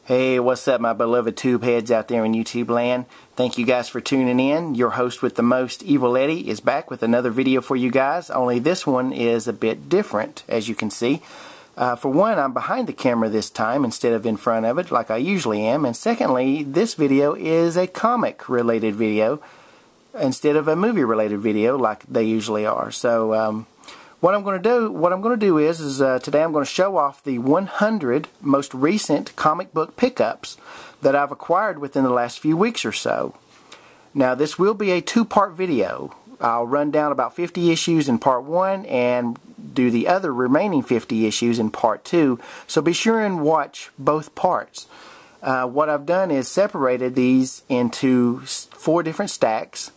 Hey, what's up my beloved tube heads out there in YouTube land? Thank you guys for tuning in. Your host with the most, Evil Eddie, is back with another video for you guys, only this one is a bit different, as you can see. For one, I'm behind the camera this time instead of in front of it like I usually am, and secondly, this video is a comic related video instead of a movie related video like they usually are. So what I'm going to do is today I'm going to show off the 100 most recent comic book pickups that I've acquired within the last few weeks or so. Now this will be a two-part video. I'll run down about 50 issues in part 1 and do the other remaining 50 issues in part 2. So be sure and watch both parts. What I've done is separated these into 4 different stacks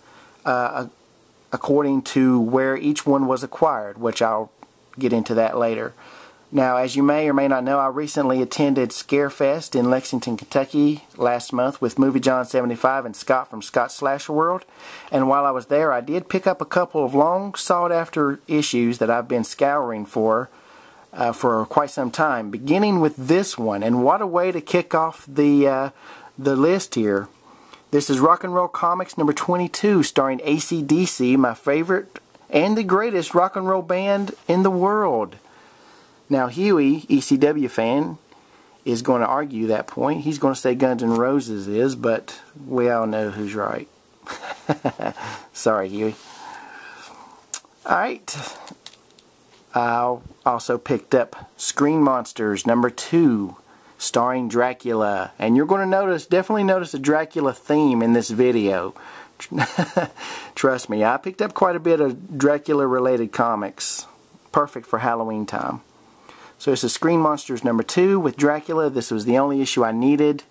according to where each one was acquired, which I'll get into that later. Now, as you may or may not know, I recently attended Scarefest in Lexington, Kentucky last month with Movie John 75 and Scott from Scott's Slasher World. And while I was there, I did pick up a couple of long sought after issues that I've been scouring for quite some time, beginning with this one. And what a way to kick off the list here. This is Rock and Roll Comics number 22, starring AC/DC, my favorite and the greatest rock and roll band in the world. Now Huey, ECW fan, is going to argue that point. He's going to say Guns N' Roses is, but we all know who's right. Sorry, Huey. Alright. I also picked up Screen Monsters number 2. Starring Dracula, and you're going to definitely notice a Dracula theme in this video. Trust me, I picked up quite a bit of Dracula related comics, perfect for Halloween time. So this is Screen Monsters number 2 with Dracula. This was the only issue I needed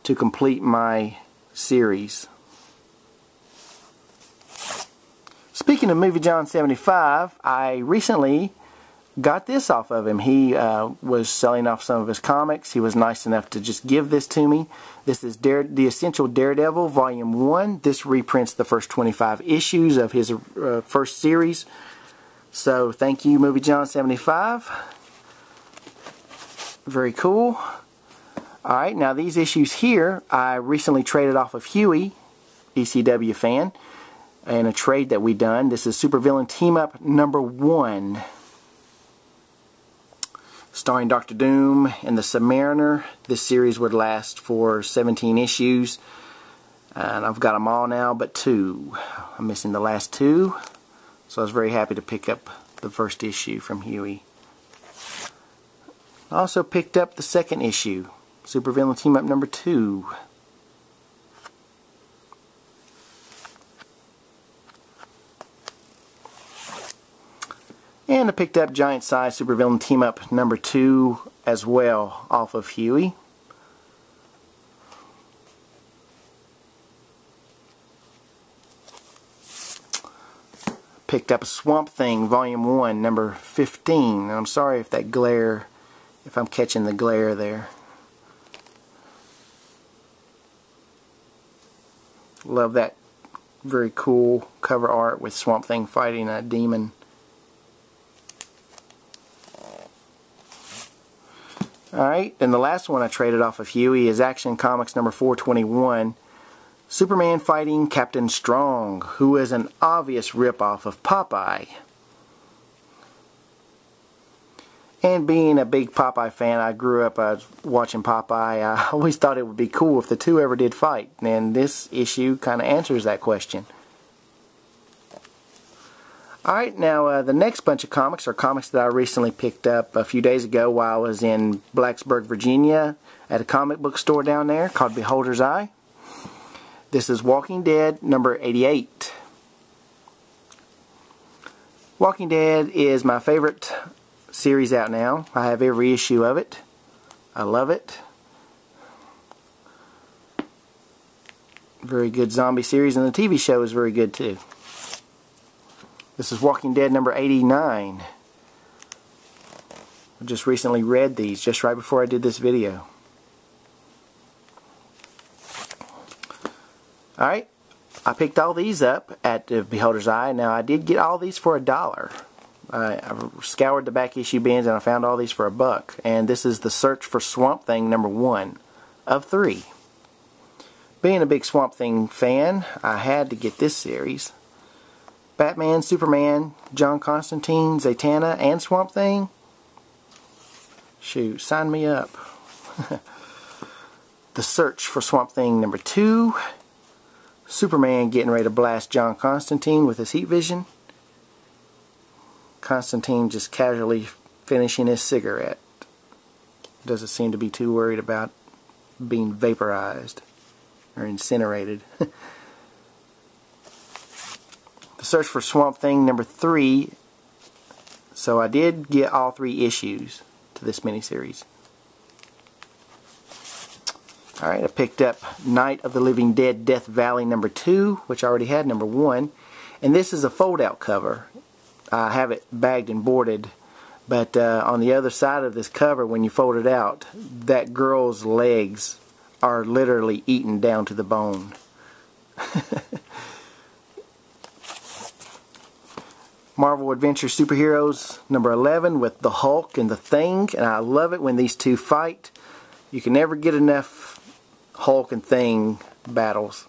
to complete my series. Speaking of Movie John 75, I recently got this off of him. He was selling off some of his comics. He was nice enough to just give this to me. This is The Essential Daredevil Volume 1. This reprints the first 25 issues of his first series. So thank you, Movie John 75. Very cool. Alright, now these issues here, I recently traded off of Huey, ECW fan, in a trade that we done. This is Supervillain Team Up number 1. Starring Dr. Doom and the Submariner. This series would last for 17 issues. And I've got them all now but 2. I'm missing the last 2. So I was very happy to pick up the first issue from Huey. I also picked up the second issue. Supervillain Team Up number 2. And I picked up Giant Size Supervillain Team Up number 2 as well off of Huey. Picked up Swamp Thing Volume 1 number 15. And I'm sorry if that glare, if I'm catching the glare there. Love that very cool cover art with Swamp Thing fighting a demon. Alright, and the last one I traded off of Huey is Action Comics number 421. Superman fighting Captain Strong, who is an obvious ripoff of Popeye. And being a big Popeye fan, I grew up watching Popeye. I always thought it would be cool if the two ever did fight. And this issue kind of answers that question. Alright, now the next bunch of comics are comics that I recently picked up a few days ago while I was in Blacksburg, Virginia at a comic book store down there called Beholder's Eye. This is Walking Dead number 88. Walking Dead is my favorite series out now. I have every issue of it. I love it. Very good zombie series, and the TV show is very good too. This is Walking Dead number 89. I just recently read these just right before I did this video. Alright, I picked all these up at Beholder's Eye. Now I did get all these for $1. I scoured the back issue bins and I found all these for $1. And this is The Search for Swamp Thing number 1. of 3. Being a big Swamp Thing fan, I had to get this series. Batman, Superman, John Constantine, Zatanna, and Swamp Thing? Shoot, sign me up. The Search for Swamp Thing number 2. Superman getting ready to blast John Constantine with his heat vision. Constantine just casually finishing his cigarette. Doesn't seem to be too worried about being vaporized or incinerated. The Search for Swamp Thing number 3. So I did get all 3 issues to this miniseries. Alright, I picked up Night of the Living Dead Death Valley number 2, which I already had number 1. And this is a fold-out cover. I have it bagged and boarded, but on the other side of this cover, when you fold it out, that girl's legs are literally eaten down to the bone. Marvel Adventure Superheroes number 11 with the Hulk and the Thing, and I love it when these two fight. You can never get enough Hulk and Thing battles.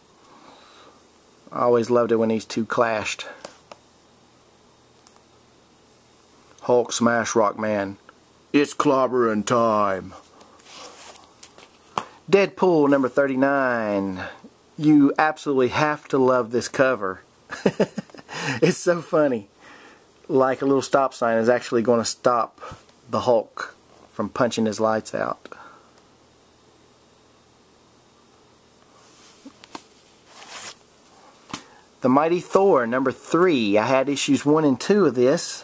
I always loved it when these two clashed. Hulk smash Rockman. It's clobbering time. Deadpool number 39. You absolutely have to love this cover. It's so funny. Like a little stop sign is actually going to stop the Hulk from punching his lights out. The Mighty Thor number 3. I had issues 1 and 2 of this.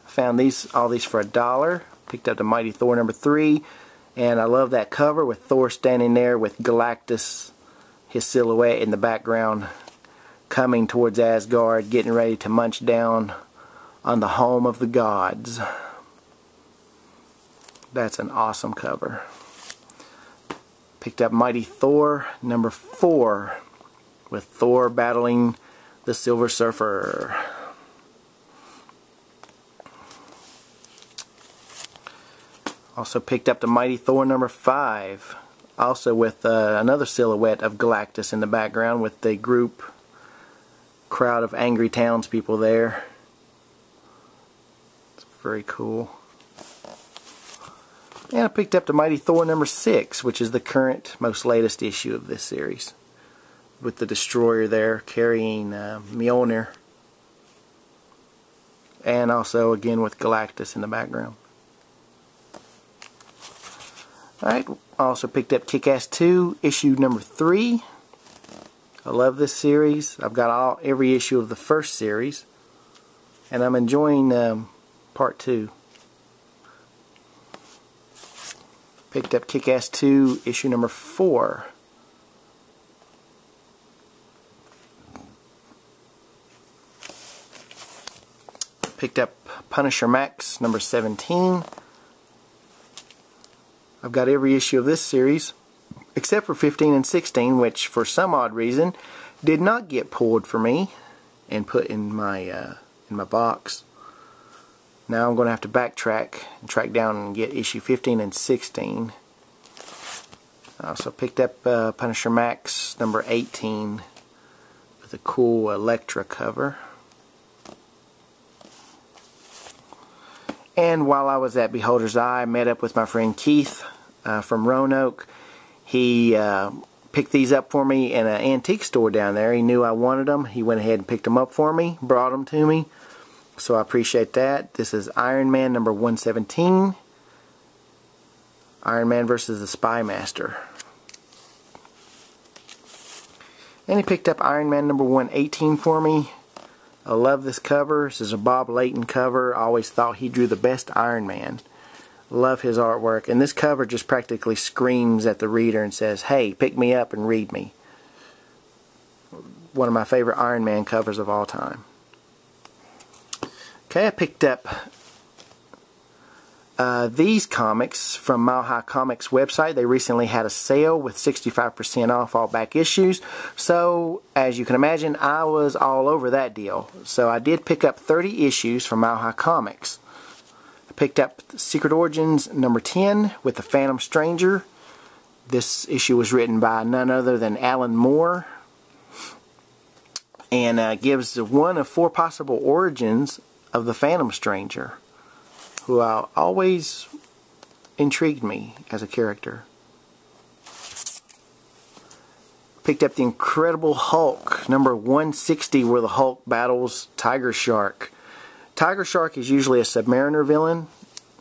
I found all these for $1. Picked up the Mighty Thor number 3, and I love that cover with Thor standing there with Galactus, his silhouette in the background, coming towards Asgard, getting ready to munch down on the home of the gods. That's an awesome cover. Picked up Mighty Thor number 4 with Thor battling the Silver Surfer. Also picked up the Mighty Thor number 5, also with another silhouette of Galactus in the background with the crowd of angry townspeople there. It's very cool. And I picked up the Mighty Thor number 6, which is the current, most latest issue of this series, with the Destroyer there carrying Mjolnir, and also again with Galactus in the background. Alright, I also picked up Kick-Ass 2, issue number 3. I love this series. I've got every issue of the first series, and I'm enjoying part 2. Picked up Kick-Ass 2, issue number 4. Picked up Punisher Max number 17. I've got every issue of this series except for 15 and 16, which for some odd reason did not get pulled for me and put in my box. Now I'm going to have to backtrack and track down and get issue 15 and 16. I also picked up Punisher Max number 18 with a cool Elektra cover. And while I was at Beholder's Eye, I met up with my friend Keith from Roanoke. He picked these up for me in an antique store down there. He knew I wanted them. He went ahead and picked them up for me, brought them to me. So I appreciate that. This is Iron Man number 117. Iron Man versus the Spy Master. And he picked up Iron Man number 118 for me. I love this cover. This is a Bob Layton cover. I always thought he drew the best Iron Man. Love his artwork. And this cover just practically screams at the reader and says, hey, pick me up and read me. One of my favorite Iron Man covers of all time. Okay, I picked up these comics from Mile High Comics website. They recently had a sale with 65% off all back issues. So, as you can imagine, I was all over that deal. So I did pick up 30 issues from Mile High Comics. I picked up Secret Origins number 10 with the Phantom Stranger. This issue was written by none other than Alan Moore, and gives one of 4 possible origins of the Phantom Stranger, who always intrigued me as a character. Picked up the Incredible Hulk, number 160, where the Hulk battles Tiger Shark. Tiger Shark is usually a Submariner villain,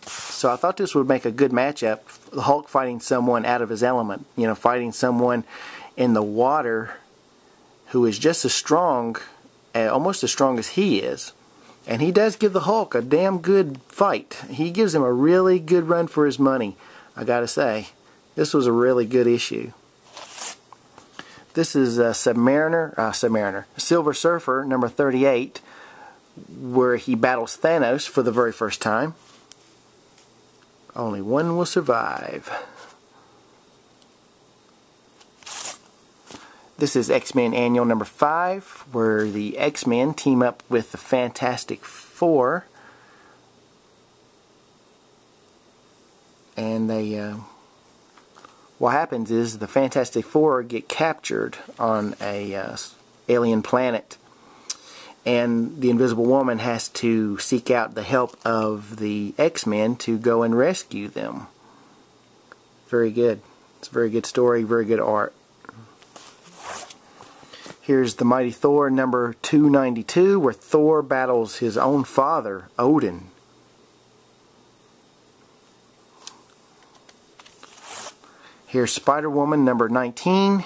so I thought this would make a good matchup. The Hulk fighting someone out of his element, you know, fighting someone in the water who is just as strong, almost as strong as he is. And he does give the Hulk a damn good fight. He gives him a really good run for his money, I gotta say. This was a really good issue. This is Submariner, Silver Surfer, number 38, where he battles Thanos for the very first time. Only one will survive. This is X-Men Annual number 5, where the X-Men team up with the Fantastic Four. And what happens is the Fantastic Four get captured on a alien planet. And the Invisible Woman has to seek out the help of the X-Men to go and rescue them. Very good. It's a very good story, very good art. Here's the Mighty Thor number 292, where Thor battles his own father, Odin. Here's Spider-Woman number 19.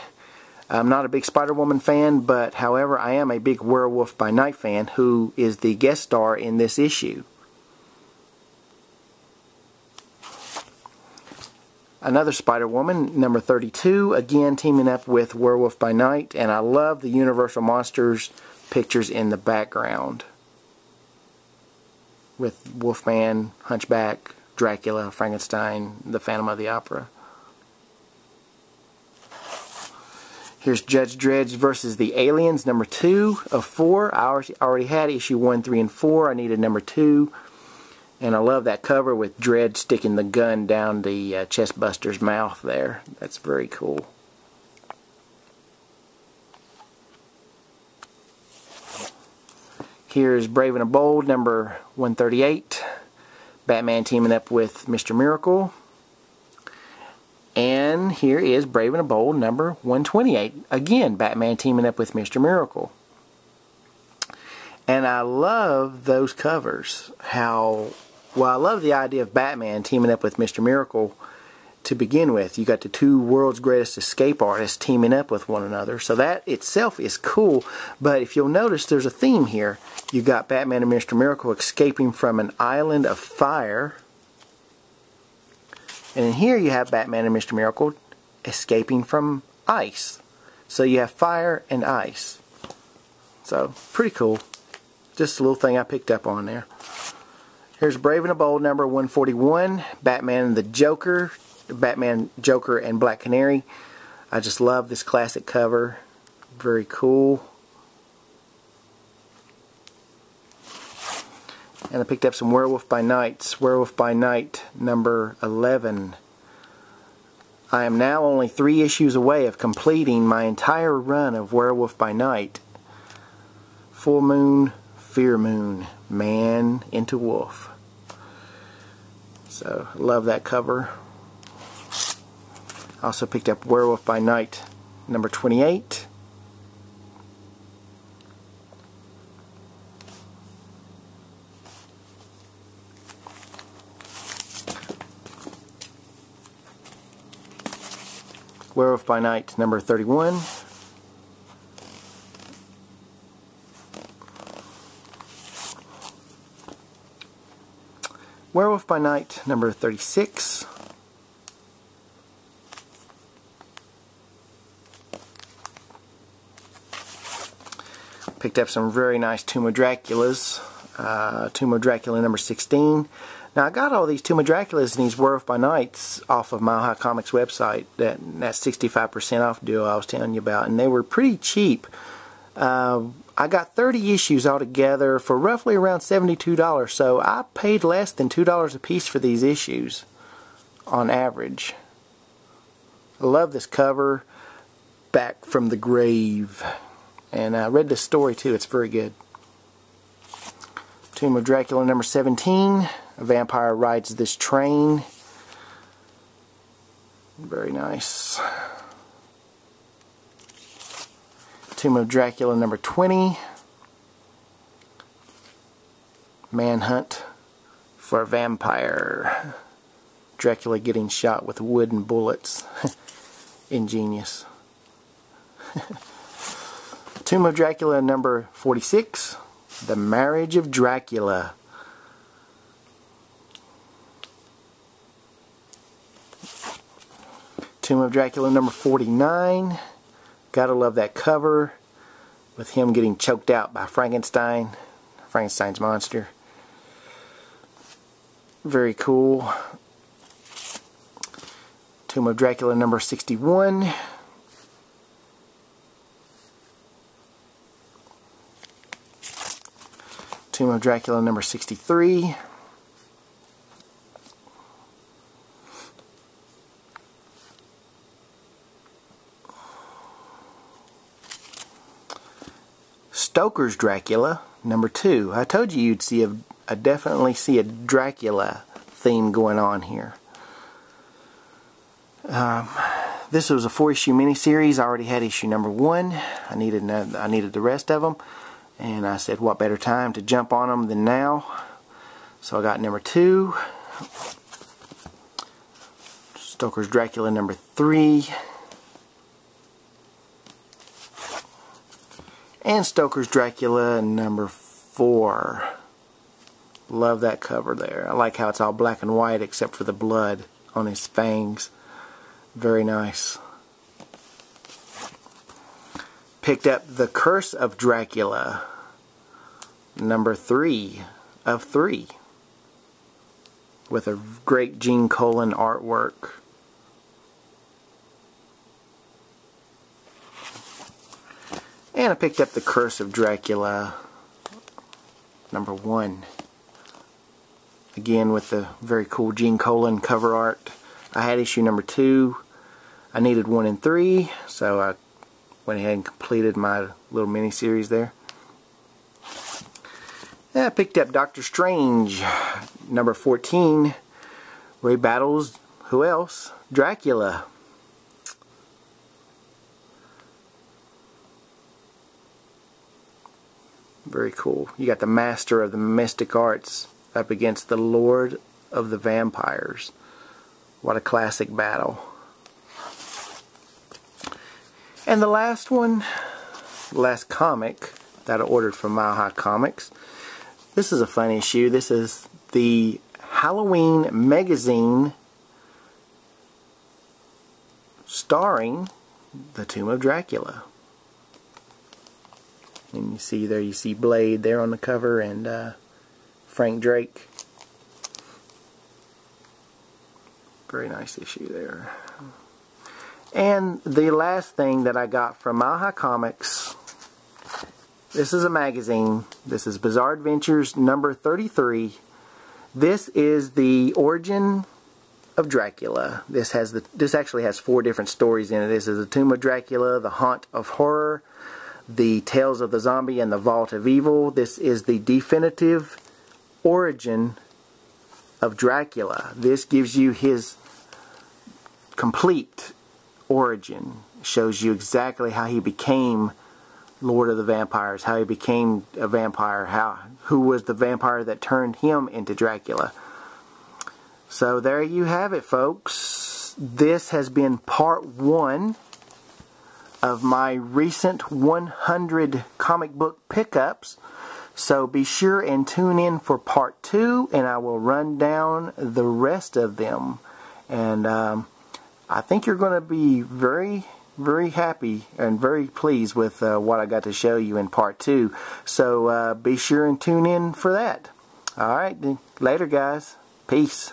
I'm not a big Spider-Woman fan, but however, I am a big Werewolf by Night fan, who is the guest star in this issue. Another Spider-Woman, number 32, again teaming up with Werewolf by Night, and I love the Universal Monsters pictures in the background, with Wolfman, Hunchback, Dracula, Frankenstein, the Phantom of the Opera. Here's Judge Dredd versus the Aliens, number 2 of 4. I already had issue 1, 3, and 4. I needed number 2. And I love that cover with Dredd sticking the gun down the chestbuster's mouth there. That's very cool. Here's Brave and the Bold, number 138. Batman teaming up with Mr. Miracle. And here is Brave and the Bold, number 128. Again, Batman teaming up with Mr. Miracle. And I love those covers. I love the idea of Batman teaming up with Mr. Miracle to begin with. You got the 2 world's greatest escape artists teaming up with one another. So that itself is cool. But if you'll notice, there's a theme here. You got Batman and Mr. Miracle escaping from an island of fire. And in here you have Batman and Mr. Miracle escaping from ice. So you have fire and ice. So, pretty cool. Just a little thing I picked up on there. Here's Brave and the Bold, number 141. Batman and the Joker. Batman, Joker, and Black Canary. I just love this classic cover. Very cool. And I picked up some Werewolf by Nights. Werewolf by Night, number 11. I am now only 3 issues away of completing my entire run of Werewolf by Night. Full Moon, Fear Moon, Man into Wolf. So, love that cover. Also picked up Werewolf by Night, number 28. Werewolf by Night, number 31. Werewolf by Night, number 36. Picked up some very nice Tomb of Draculas. Tomb of Dracula, number 16. Now, I got all these Tomb of Draculas and these Werewolf by Nights off of Mile High Comics website. That 65% off deal I was telling you about. And they were pretty cheap. I got 30 issues altogether for roughly around $72. So I paid less than $2 a piece for these issues on average. I love this cover, Back from the Grave. And I read this story too, it's very good. Tomb of Dracula number 17. A vampire rides this train. Very nice. Tomb of Dracula number 20. Manhunt for a vampire. Dracula getting shot with wooden bullets. Ingenious. Tomb of Dracula number 46. The Marriage of Dracula. Tomb of Dracula number 49. Gotta love that cover with him getting choked out by Frankenstein. Frankenstein's monster. Very cool. Tomb of Dracula number 61. Tomb of Dracula number 63. Stoker's Dracula number 2. I told you you'd see I definitely see a Dracula theme going on here. This was a 4-issue miniseries. I already had issue number 1. I needed the rest of them, and I said, what better time to jump on them than now? So I got number 2. Stoker's Dracula number 3. And Stoker's Dracula number 4. Love that cover there. I like how it's all black and white except for the blood on his fangs. Very nice. Picked up The Curse of Dracula number 3 of 3 with a great Gene Colan artwork. And I picked up The Curse of Dracula number 1. Again with the very cool Gene Colan cover art. I had issue number 2. I needed 1 and 3, so I went ahead and completed my little mini series there. And I picked up Doctor Strange number 14, where he battles, who else? Dracula. Very cool. You got the Master of the Mystic Arts up against the Lord of the Vampires. What a classic battle. And the last one, last comic that I ordered from Mile High Comics. This is a fun issue. This is the Halloween magazine starring the Tomb of Dracula. And you see there, you see Blade there on the cover, and Frank Drake. Very nice issue there. And the last thing that I got from Mile High Comics, this is a magazine. This is Bizarre Adventures number 33. This is the origin of Dracula. This actually has 4 different stories in it. This is the Tomb of Dracula, the Haunt of Horror, the Tales of the Zombie, and the Vault of Evil. This is the definitive origin of Dracula. This gives you his complete origin. Shows you exactly how he became Lord of the Vampires, how he became a vampire, who was the vampire that turned him into Dracula. So there you have it, folks. This has been part 1 of my recent 100 comic book pickups. So be sure and tune in for part 2, and I will run down the rest of them. And I think you're going to be very, very happy and very pleased with what I got to show you in part 2. So be sure and tune in for that. Alright, later guys. Peace.